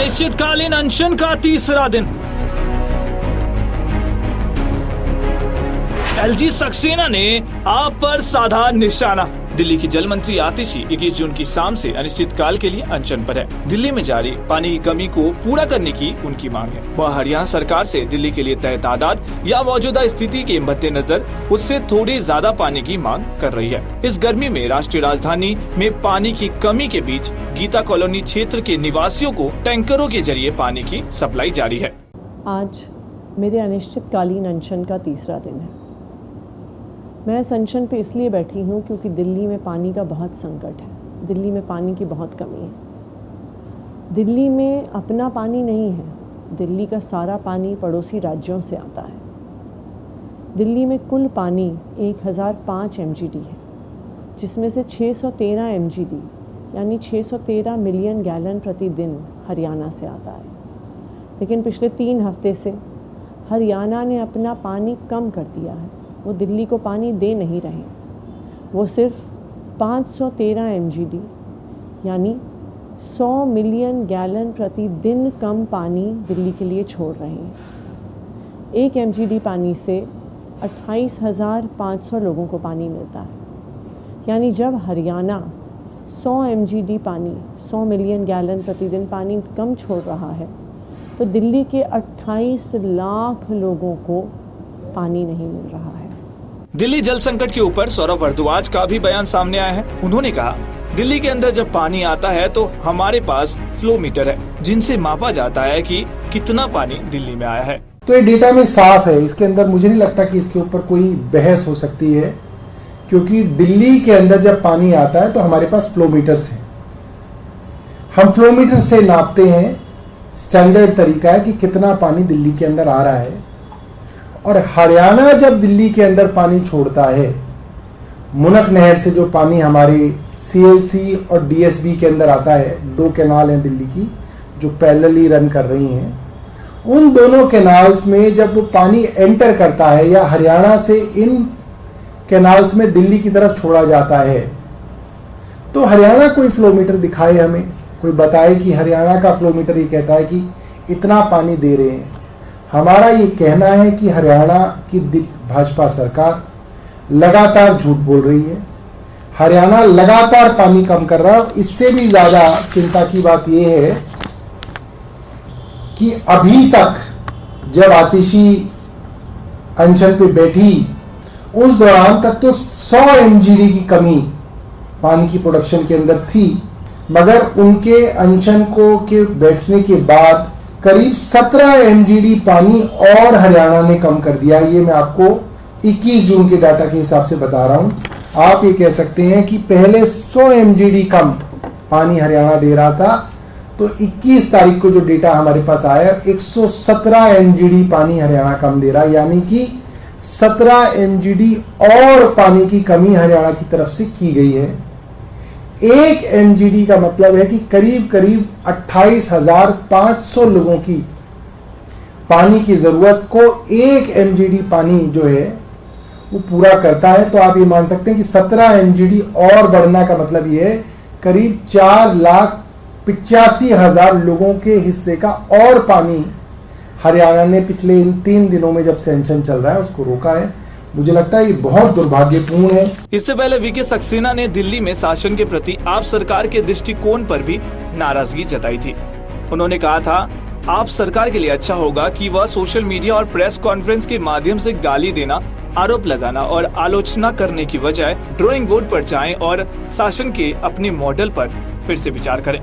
अनिश्चितकालीन अनशन का तीसरा दिन। एलजी सक्सेना ने आप पर साधा निशाना। दिल्ली की जल मंत्री आतिशी 21 जून की शाम से अनिश्चितकाल के लिए अनशन पर है। दिल्ली में जारी पानी की कमी को पूरा करने की उनकी मांग है। वह हरियाणा सरकार से दिल्ली के लिए तय तादाद या मौजूदा स्थिति के मद्देनजर उससे थोड़ी ज्यादा पानी की मांग कर रही है। इस गर्मी में राष्ट्रीय राजधानी में पानी की कमी के बीच गीता कॉलोनी क्षेत्र के निवासियों को टैंकरों के जरिए पानी की सप्लाई जारी है। आज मेरे अनिश्चितकालीन अनशन का तीसरा दिन है। मैं इस अनशन पे इसलिए बैठी हूँ क्योंकि दिल्ली में पानी का बहुत संकट है। दिल्ली में पानी की बहुत कमी है। दिल्ली में अपना पानी नहीं है। दिल्ली का सारा पानी पड़ोसी राज्यों से आता है। दिल्ली में कुल पानी 1005 MGD है, जिसमें से 613 MGD यानी 613 मिलियन गैलन प्रतिदिन हरियाणा से आता है। लेकिन पिछले 3 हफ्ते से हरियाणा ने अपना पानी कम कर दिया है। वो दिल्ली को पानी दे नहीं रहे। वो सिर्फ 513 MGD यानी 100 मिलियन गैलन प्रतिदिन कम पानी दिल्ली के लिए छोड़ रहे हैं। 1 MGD पानी से 28,500 लोगों को पानी मिलता है। यानी जब हरियाणा 100 MGD पानी 100 मिलियन गैलन प्रतिदिन पानी कम छोड़ रहा है, तो दिल्ली के 28 लाख लोगों को पानी नहीं मिल रहा है। दिल्ली जल संकट के ऊपर सौरभ भारद्वाज का भी बयान सामने आया है। उन्होंने कहा, दिल्ली के अंदर जब पानी आता है तो हमारे पास फ्लो मीटर है, जिनसे मापा जाता है कि कितना पानी दिल्ली में आया है। तो ये डेटा में साफ है। इसके अंदर मुझे नहीं लगता कि इसके ऊपर कोई बहस हो सकती है, क्योंकि दिल्ली के अंदर जब पानी आता है तो हमारे पास फ्लो मीटर्स हैं। हम फ्लो मीटर से नापते हैं। स्टैंडर्ड तरीका है कि कितना पानी दिल्ली के अंदर आ रहा है। और हरियाणा जब दिल्ली के अंदर पानी छोड़ता है, मुनक नहर से जो पानी हमारे CLC और DSB के अंदर आता है, 2 कैनाल हैं दिल्ली की जो पैरेलली रन कर रही हैं, उन दोनों कैनाल्स में जब वो पानी एंटर करता है या हरियाणा से इन कैनाल्स में दिल्ली की तरफ छोड़ा जाता है, तो हरियाणा कोई फ्लो मीटर दिखाए, हमें कोई बताए कि हरियाणा का फ्लो मीटर ये कहता है कि इतना पानी दे रहे हैं। हमारा ये कहना है कि हरियाणा की भाजपा सरकार लगातार झूठ बोल रही है। हरियाणा लगातार पानी कम कर रहा है। इससे भी ज्यादा चिंता की बात यह है कि अभी तक जब आतिशी अनशन पे बैठी, उस दौरान तक तो 100 MGD की कमी पानी की प्रोडक्शन के अंदर थी, मगर उनके अनशन को के बैठने के बाद करीब 17 MGD पानी और हरियाणा ने कम कर दिया। ये मैं आपको 21 जून के डाटा के हिसाब से बता रहा हूं। आप ये कह सकते हैं कि पहले 100 MGD कम पानी हरियाणा दे रहा था, तो 21 तारीख को जो डेटा हमारे पास आया 117 MGD पानी हरियाणा कम दे रहा है। यानी कि 17 MGD और पानी की कमी हरियाणा की तरफ से की गई है। 1 MGD का मतलब है कि करीब करीब 28,500 लोगों की पानी की जरूरत को 1 MGD पानी जो है वो पूरा करता है। तो आप ये मान सकते हैं कि 17 MGD और बढ़ना का मतलब ये है करीब 4,85,000 लोगों के हिस्से का और पानी हरियाणा ने पिछले इन 3 दिनों में जब से अनशन चल रहा है उसको रोका है। मुझे लगता है ये बहुत दुर्भाग्यपूर्ण है। इससे पहले वीके सक्सेना ने दिल्ली में शासन के प्रति आप सरकार के दृष्टिकोण पर भी नाराजगी जताई थी। उन्होंने कहा था, आप सरकार के लिए अच्छा होगा कि वह सोशल मीडिया और प्रेस कॉन्फ्रेंस के माध्यम से गाली देना, आरोप लगाना और आलोचना करने की बजाय ड्राइंग बोर्ड पर जाएं और शासन के अपने मॉडल पर फिर से विचार करें।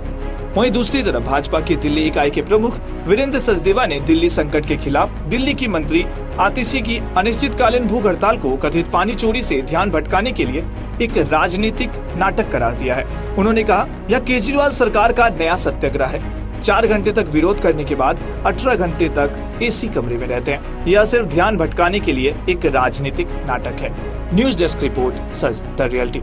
वहीं दूसरी तरफ भाजपा की दिल्ली इकाई के प्रमुख वीरेंद्र सचदेवा ने दिल्ली संकट के खिलाफ दिल्ली की मंत्री आतिशी की अनिश्चितकालीन भूख हड़ताल को कथित पानी चोरी से ध्यान भटकाने के लिए एक राजनीतिक नाटक करार दिया है। उन्होंने कहा, यह केजरीवाल सरकार का नया सत्याग्रह है। 4 घंटे तक विरोध करने के बाद 18 घंटे तक AC कमरे में रहते हैं। यह सिर्फ ध्यान भटकाने के लिए एक राजनीतिक नाटक है। News desk report, such the reality.